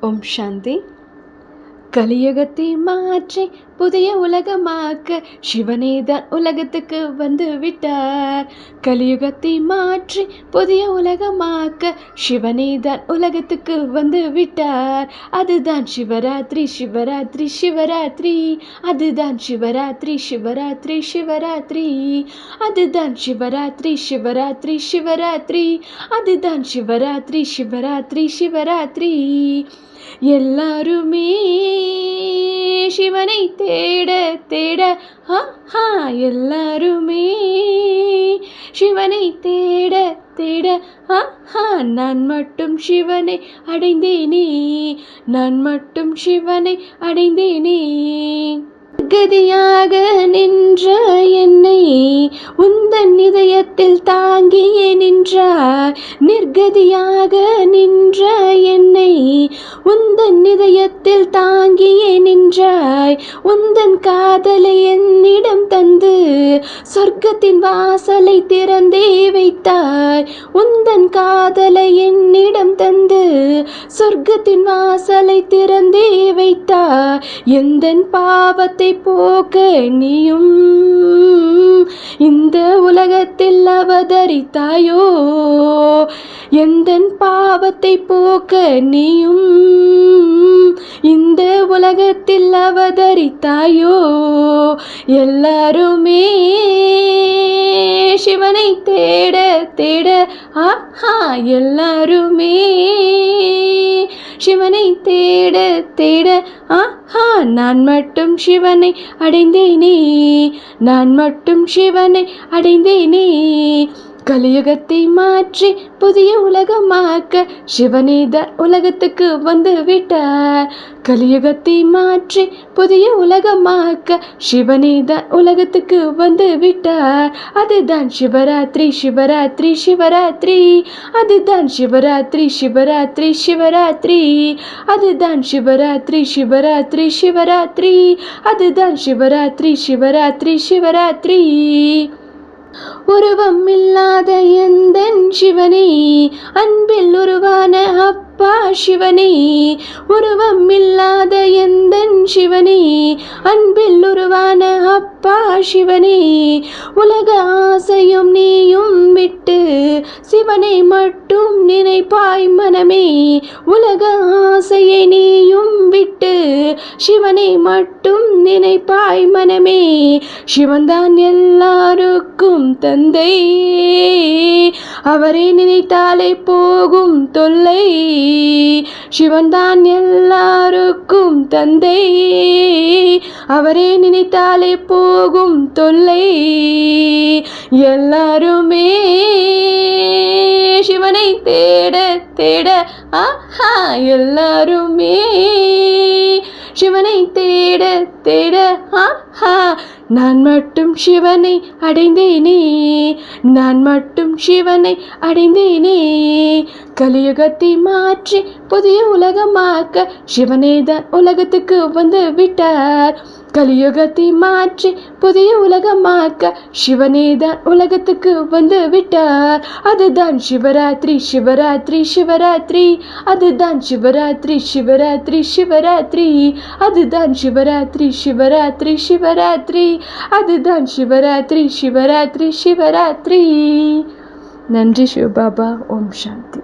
ஓம் சாந்தி. கலியுகத்தை மாற்றி புதிய உலகமாக்க சிவனேதான் உலகத்துக்கு வந்து விட்டார். கலியுகத்தை மாற்றி புதிய உலகமாக்க சிவனேதான் உலகத்துக்கு வந்து விட்டார். அதுதான் சிவராத்திரி சிவராத்திரி சிவராத்திரி. அதுதான் சிவராத்திரி சிவராத்திரி சிவராத்திரி. அதுதான் சிவராத்திரி சிவராத்திரி சிவராத்திரி. அதுதான் சிவராத்திரி சிவராத்திரி சிவராத்திரி. எல்லாருமே சிவனை தேட தேட எல்லாருமே சிவனை தேட தேட நான் மட்டும் சிவனை அடைந்தேனே. நான் மட்டும் சிவனை அடைந்தேனே. கதியாக நின்ற என்னை உந்தன் இதயத்தில் தாங்கியே நின்றார். நிர்கதியாக நின்ற என்னை உந்தன் இதயத்தில் தாங்கியே நின்றாய். உந்தன் காதலை என்னிடம் தந்து சொர்க்கத்தின் வாசலை திறந்தே வைத்தாய். உந்தன் காதலை என்னிடம் தந்து சொர்க்கத்தின் வாசலை திறந்தே வைத்தாய். எந்தன் பாவத்தை போக்க நீயும் இந்த உலகத்தில் அவதரித்தாயோ. எந்தன் பாவத்தை போக்க நீயும் இந்த உலகத்தில் அவதரித்தாயோ. எல்லாருமே சிவனை தேட தேட எல்லாருமே சிவனை தேட தேட நான் மட்டும் சிவனை அடைந்தேனே. நான் மட்டும் சிவனை அடைந்தேனே. கலியுகத்தை மாற்றி புதிய உலகமாக்க சிவனேதான் உலகத்துக்கு வந்து விட்டார். கலியுகத்தை மாற்றி புதிய உலகமாக்க சிவனேதான் உலகத்துக்கு வந்து விட்டார். அதுதான் சிவராத்திரி சிவராத்திரி சிவராத்திரி. அதுதான் சிவராத்திரி சிவராத்திரி சிவராத்திரி. அதுதான் சிவராத்திரி சிவராத்திரி சிவராத்திரி. அதுதான் சிவராத்திரி சிவராத்திரி சிவராத்திரி. உருவம் இல்லாத எந்தன் சிவனே, அன்பில் உருவான அப்பா சிவனே. உருவம் இல்லாத எந்தன் சிவனே, அன்பில் உருவான அப்பா சிவனே. உலக ஆசையும் நீயும் விட்டு சிவனை மட்டும் நினைப்பாய் மனமே. உலக ஆசையை நீயும் விட்டு சிவனை மட்டும் நினைப்பாய் மனமே. சிவன்தான் எல்லாருக்கும் தந்தை. அவரை நினைத்தாலே போகும் தொல்லை. சிவன்தான் எல்லாருக்கும் தந்தை. அவரை நினைத்தாலே போகும் தொல்லை. எல்லாருமே சிவனை தேட தேட எல்லாருமே சிவனை தேட தேட நான் மட்டும் சிவனை அடைந்தேனே. நான் மட்டும் சிவனை அடைந்தேனே. கலியுகத்தை மாற்றி புதிய உலகமாக்க சிவனேதான் உலகத்துக்கு வந்து விட்டார். கலியுகத்தை மாற்றி புதிய உலகமாக்க சிவனேதான் உலகத்துக்கு வந்து விட்டார். அதுதான் சிவராத்திரி சிவராத்திரி சிவராத்திரி. அதுதான் சிவராத்திரி சிவராத்திரி சிவராத்திரி. அதுதான் சிவராத்திரி சிவராத்திரி சிவராத்திரி. அதுதான் சிவராத்திரி சிவராத்திரி சிவராத்திரி. நன்றி சிவபாபா. ஓம் சாந்தி.